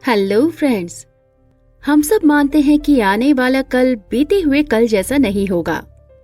Hello friends, हम सब मानते हैं कि आने वाला कल बीते हुए कल जैसा नहीं होगा।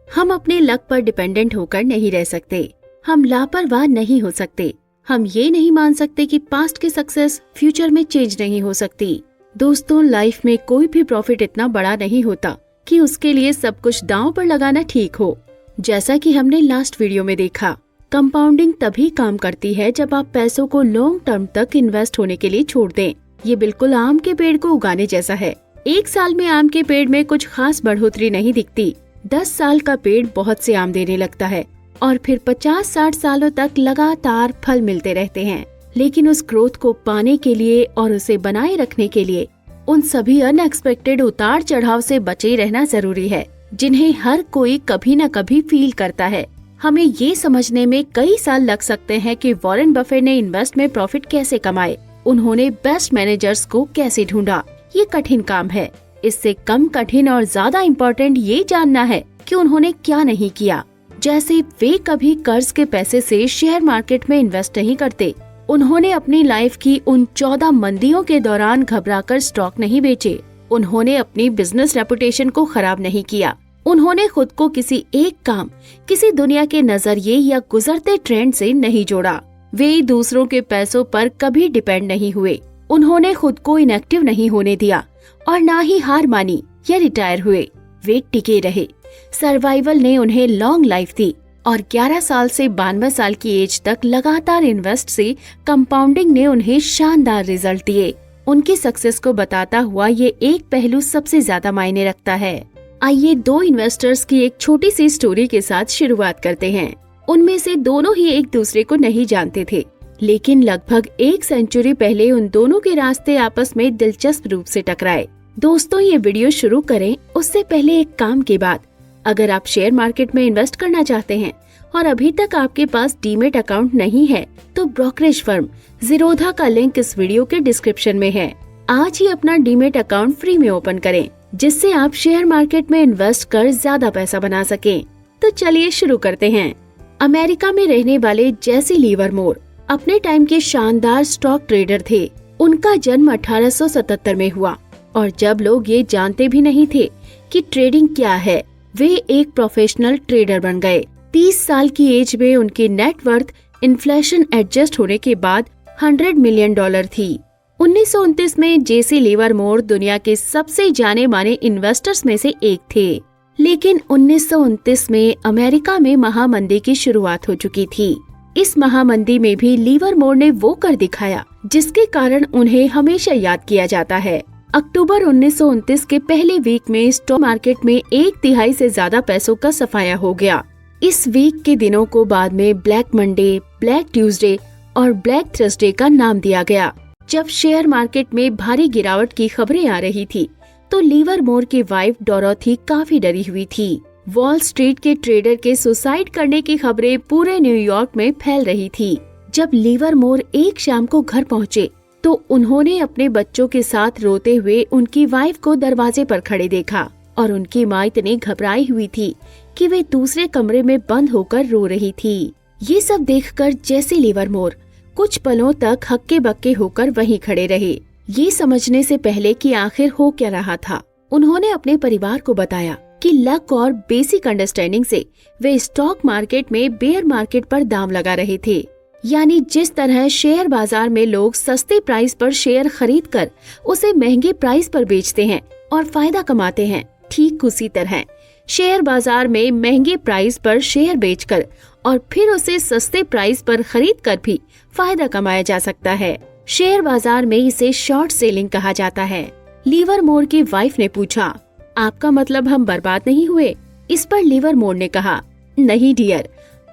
हम अपने लक पर डिपेंडेंट होकर नहीं रह सकते। हम लापरवाह नहीं हो सकते। हम ये नहीं मान सकते कि पास्ट की सक्सेस फ्यूचर में चेंज नहीं हो सकती। दोस्तों, लाइफ में कोई भी प्रॉफिट इतना बड़ा नहीं होता कि उसके लिए सब कुछ दांव पर लगाना ठीक हो। जैसा कि हमने लास्ट वीडियो में देखा, कंपाउंडिंग तभी काम करती है जब आप पैसों को लॉन्ग टर्म तक इन्वेस्ट होने के लिए छोड़ दें। ये बिल्कुल आम के पेड़ को उगाने जैसा है। एक साल में आम के पेड़ में कुछ खास बढ़ोतरी नहीं दिखती। 10 साल का पेड़ बहुत से आम देने लगता है और फिर 50-60 सालों तक लगातार फल मिलते रहते हैं। लेकिन उस ग्रोथ को पाने के लिए और उसे बनाए रखने के लिए उन सभी अनएक्सपेक्टेड उतार चढ़ाव से बचे रहना जरूरी है, जिन्हें हर कोई कभी न कभी फील करता है। हमें ये समझने में कई साल लग सकते हैं कि वॉरेन बफेट ने इन्वेस्ट में प्रॉफिट कैसे कमाए, उन्होंने बेस्ट मैनेजर्स को कैसे ढूंढा। ये कठिन काम है। इससे कम कठिन और ज्यादा इम्पोर्टेंट ये जानना है कि उन्होंने क्या नहीं किया। जैसे वे कभी कर्ज के पैसे से शेयर मार्केट में इन्वेस्ट नहीं करते। उन्होंने अपनी लाइफ की उन 14 मंदियों के दौरान घबराकर स्टॉक नहीं बेचे। उन्होंने अपनी बिजनेस रेपुटेशन को खराब नहीं किया। उन्होंने खुद को किसी एक काम, किसी दुनिया के नजरिए या गुजरते ट्रेंड से नहीं जोड़ा। वे दूसरों के पैसों पर कभी डिपेंड नहीं हुए। उन्होंने खुद को इनएक्टिव नहीं होने दिया और ना ही हार मानी या रिटायर हुए। वे टिके रहे। सर्वाइवल ने उन्हें लॉन्ग लाइफ दी और 11 साल से 92 साल की एज तक लगातार इन्वेस्ट से कंपाउंडिंग ने उन्हें शानदार रिजल्ट दिए। उनकी सक्सेस को बताता हुआ ये एक पहलू सबसे ज्यादा मायने रखता है। आइए 2 इन्वेस्टर्स की एक छोटी सी स्टोरी के साथ शुरुआत करते हैं। उनमें से दोनों ही एक दूसरे को नहीं जानते थे, लेकिन लगभग 1 सेंचुरी पहले उन दोनों के रास्ते आपस में दिलचस्प रूप से टकराए। दोस्तों, ये वीडियो शुरू करें उससे पहले एक काम के बाद, अगर आप शेयर मार्केट में इन्वेस्ट करना चाहते हैं और अभी तक आपके पास डीमेट अकाउंट नहीं है, तो ब्रोकरेज फर्म ज़ीरोधा का लिंक इस वीडियो के डिस्क्रिप्शन में है। आज ही अपना डीमेट अकाउंट फ्री में ओपन करें, जिससे आप शेयर मार्केट में इन्वेस्ट कर ज्यादा पैसा बना सकें। तो चलिए शुरू करते हैं। अमेरिका में रहने वाले जेसी लिवरमोर अपने टाइम के शानदार स्टॉक ट्रेडर थे। उनका जन्म 1877 में हुआ और जब लोग ये जानते भी नहीं थे कि ट्रेडिंग क्या है, वे एक प्रोफेशनल ट्रेडर बन गए। 30 साल की एज में उनकी नेटवर्थ इन्फ्लेशन एडजस्ट होने के बाद $100 मिलियन थी। 1929 में जेसी लिवरमोर दुनिया के सबसे जाने माने इन्वेस्टर्स में से एक थे। लेकिन 1929 में अमेरिका में महामंदी की शुरुआत हो चुकी थी। इस महामंदी में भी लिवरमोर ने वो कर दिखाया जिसके कारण उन्हें हमेशा याद किया जाता है। अक्टूबर 1929 के पहले वीक में स्टॉक मार्केट में 1/3 से ज्यादा पैसों का सफाया हो गया। इस वीक के दिनों को बाद में ब्लैक मंडे, ब्लैक ट्यूसडे और ब्लैक थर्सडे का नाम दिया गया। जब शेयर मार्केट में भारी गिरावट की खबरें आ रही थी, तो लिवरमोर की वाइफ डोरोथी काफी डरी हुई थी। वॉल स्ट्रीट के ट्रेडर के सुसाइड करने की खबरें पूरे न्यूयॉर्क में फैल रही थी। जब लिवरमोर एक शाम को घर पहुँचे, तो उन्होंने अपने बच्चों के साथ रोते हुए उनकी वाइफ को दरवाजे पर खड़े देखा और उनकी माँ इतनी घबराई हुई थी कि वे दूसरे कमरे में बंद होकर रो रही थी। ये सब देखकर जेसी लिवरमोर कुछ पलों तक हक्के बक्के होकर वहीं खड़े रहे, ये समझने से पहले कि आखिर हो क्या रहा था। उन्होंने अपने परिवार को बताया कि लक और बेसिक अंडरस्टैंडिंग से वे स्टॉक मार्केट में बेयर मार्केट पर दाम लगा रहे थे। यानी जिस तरह शेयर बाजार में लोग सस्ते प्राइस पर शेयर खरीदकर उसे महंगे प्राइस पर बेचते हैं और फायदा कमाते हैं, ठीक उसी तरह शेयर बाजार में महंगे प्राइस पर शेयर बेचकर और फिर उसे सस्ते प्राइस पर खरीदकर भी फायदा कमाया जा सकता है। शेयर बाजार में इसे शॉर्ट सेलिंग कहा जाता है। लिवरमोर की वाइफ ने पूछा, आपका मतलब हम बर्बाद नहीं हुए? इस पर लिवरमोर ने कहा, नहीं डियर,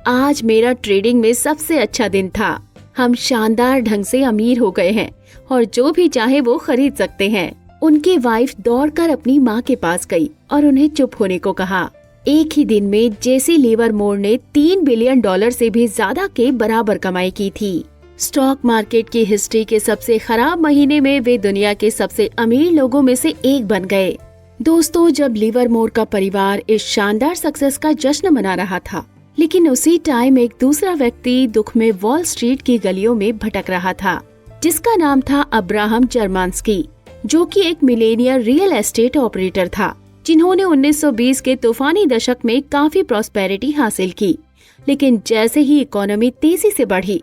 आज मेरा ट्रेडिंग में सबसे अच्छा दिन था। हम शानदार ढंग से अमीर हो गए हैं और जो भी चाहे वो खरीद सकते हैं। उनकी वाइफ दौड़कर अपनी माँ के पास गई और उन्हें चुप होने को कहा। एक ही दिन में जेसी लिवरमोर ने $3 बिलियन से भी ज्यादा के बराबर कमाई की थी। स्टॉक मार्केट की हिस्ट्री के सबसे खराब महीने में वे दुनिया के सबसे अमीर लोगों में से एक बन गए। दोस्तों, जब लिवरमोर का परिवार इस शानदार सक्सेस का जश्न मना रहा था, लेकिन उसी टाइम एक दूसरा व्यक्ति दुख में वॉल स्ट्रीट की गलियों में भटक रहा था। जिसका नाम था अब्राहम जर्मांस्की, जो कि एक मिलेनियर रियल एस्टेट ऑपरेटर था, जिन्होंने 1920 के तूफानी दशक में काफी प्रॉस्पेरिटी हासिल की। लेकिन जैसे ही इकोनॉमी तेजी से बढ़ी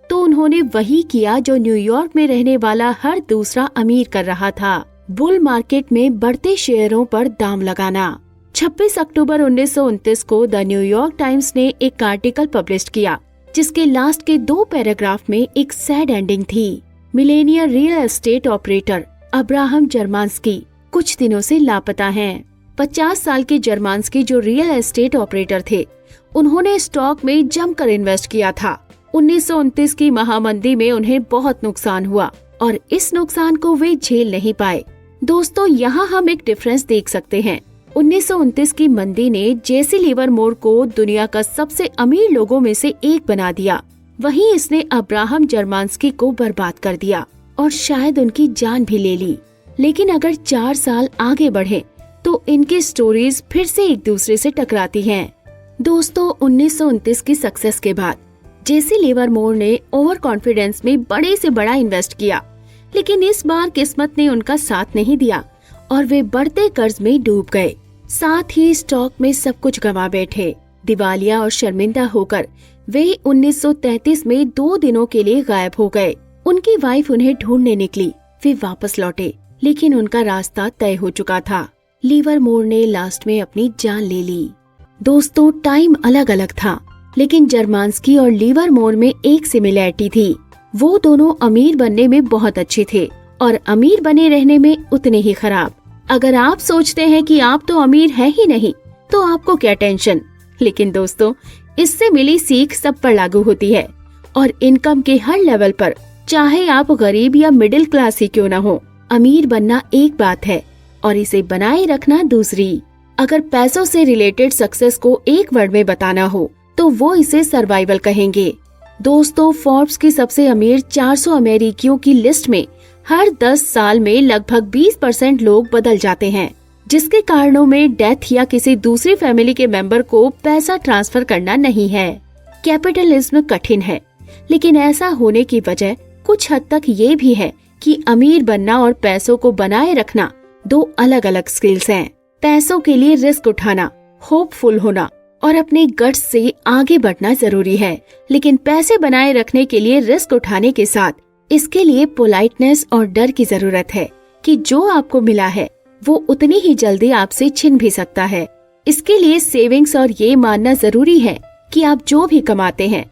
तो उन्होंने वही किया जो न्यूयॉर्क में रहने वाला हर दूसरा अमीर कर रहा था, बुल मार्केट में बढ़ते शेयरों पर दाम लगाना। 26 अक्टूबर 1929 को द न्यूयॉर्क टाइम्स ने एक आर्टिकल पब्लिश किया, जिसके लास्ट के 2 पैराग्राफ में एक सैड एंडिंग थी। Millionaire real estate operator Abraham Jermanski कुछ दिनों से लापता हैं। 50 साल के जर्मांस्की, जो रियल एस्टेट ऑपरेटर थे, उन्होंने स्टॉक में जमकर इन्वेस्ट किया था। 1929 की महामंदी में उन्हें बहुत नुकसान हुआ और इस नुकसान को वे झेल नहीं पाए। दोस्तों, यहाँ हम एक डिफरेंस देख सकते हैं। 1929 की मंदी ने जेसी लिवरमोर को दुनिया का सबसे अमीर लोगों में से एक बना दिया, वहीं इसने अब्राहम जर्मांस्की को बर्बाद कर दिया और शायद उनकी जान भी ले ली। लेकिन अगर 4 साल आगे बढ़े तो इनकी स्टोरीज फिर से एक दूसरे से टकराती हैं। दोस्तों, 1929 की सक्सेस के बाद जेसी लिवरमोर ने ओवर कॉन्फिडेंस में बड़े से बड़ा इन्वेस्ट किया, लेकिन इस बार किस्मत ने उनका साथ नहीं दिया और वे बढ़ते कर्ज में डूब गए। साथ ही स्टॉक में सब कुछ गंवा बैठे। दिवालिया और शर्मिंदा होकर वे 1933 में 2 दिनों के लिए गायब हो गए। उनकी वाइफ उन्हें ढूंढने निकली। वे वापस लौटे, लेकिन उनका रास्ता तय हो चुका था। लिवरमोर ने लास्ट में अपनी जान ले ली। दोस्तों, टाइम अलग अलग था, लेकिन जर्मांस्की और लिवरमोर में एक सिमिलैरिटी थी। वो दोनों अमीर बनने में बहुत अच्छे थे और अमीर बने रहने में उतने ही खराब। अगर आप सोचते हैं कि आप तो अमीर है ही नहीं, तो आपको क्या टेंशन। लेकिन दोस्तों, इससे मिली सीख सब पर लागू होती है और इनकम के हर लेवल पर, चाहे आप गरीब या मिडिल क्लास ही क्यों न हो, अमीर बनना एक बात है और इसे बनाए रखना दूसरी। अगर पैसों से रिलेटेड सक्सेस को एक वर्ड में बताना हो तो वो इसे सर्वाइवल कहेंगे। दोस्तों, फोर्ब्स की सबसे अमीर 400 अमेरिकियों की लिस्ट में हर 10 साल में लगभग 20% लोग बदल जाते हैं, जिसके कारणों में डेथ या किसी दूसरी फैमिली के मेंबर को पैसा ट्रांसफर करना नहीं है। कैपिटलिज्म कठिन है, लेकिन ऐसा होने की वजह कुछ हद तक ये भी है कि अमीर बनना और पैसों को बनाए रखना 2 अलग अलग स्किल्स हैं। पैसों के लिए रिस्क उठाना, होपफुल होना और अपने गट्स से आगे बढ़ना जरूरी है, लेकिन पैसे बनाए रखने के लिए रिस्क उठाने के साथ इसके लिए पोलाइटनेस और डर की जरूरत है कि जो आपको मिला है वो उतनी ही जल्दी आपसे छिन भी सकता है। इसके लिए सेविंग्स और ये मानना जरूरी है कि आप जो भी कमाते हैं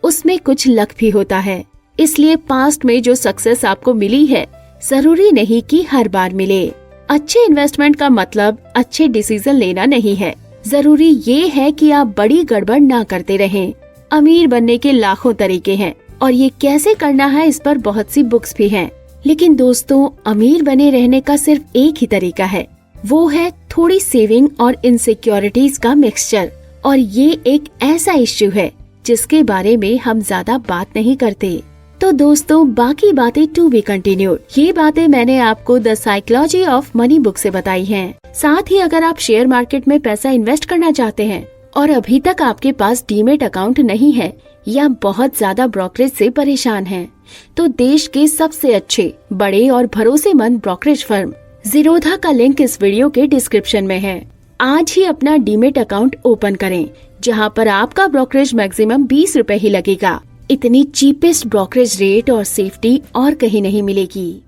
उसमें कुछ लक भी होता है। इसलिए पास्ट में जो सक्सेस आपको मिली है, जरूरी नहीं कि हर बार मिले। अच्छे इन्वेस्टमेंट का मतलब अच्छे डिसीजन लेना नहीं है, जरूरी ये है कि आप बड़ी गड़बड़ ना करते रहें। अमीर बनने के लाखों तरीके हैं और ये कैसे करना है इस पर बहुत सी बुक्स भी हैं। लेकिन दोस्तों, अमीर बने रहने का सिर्फ एक ही तरीका है, वो है थोड़ी सेविंग और इनसिक्योरिटीज का मिक्सचर। और ये एक ऐसा इश्यू है जिसके बारे में हम ज्यादा बात नहीं करते। तो दोस्तों, बाकी बातें टू बी कंटिन्यूड। ये बातें मैंने आपको the psychology of money book से बताई हैं। साथ ही अगर आप शेयर मार्केट में पैसा इन्वेस्ट करना चाहते हैं और अभी तक आपके पास डीमेट अकाउंट नहीं है या बहुत ज्यादा ब्रोकरेज से परेशान हैं, तो देश के सबसे अच्छे, बड़े और भरोसेमंद ब्रोकरेज फर्म ज़ीरोधा का लिंक इस वीडियो के डिस्क्रिप्शन में है। आज ही अपना डीमेट अकाउंट ओपन करें, जहां पर आपका ब्रोकरेज मैक्सिमम 20 रुपए ही लगेगा। इतनी चीपेस्ट ब्रोकरेज रेट और सेफ्टी और कहीं नहीं मिलेगी।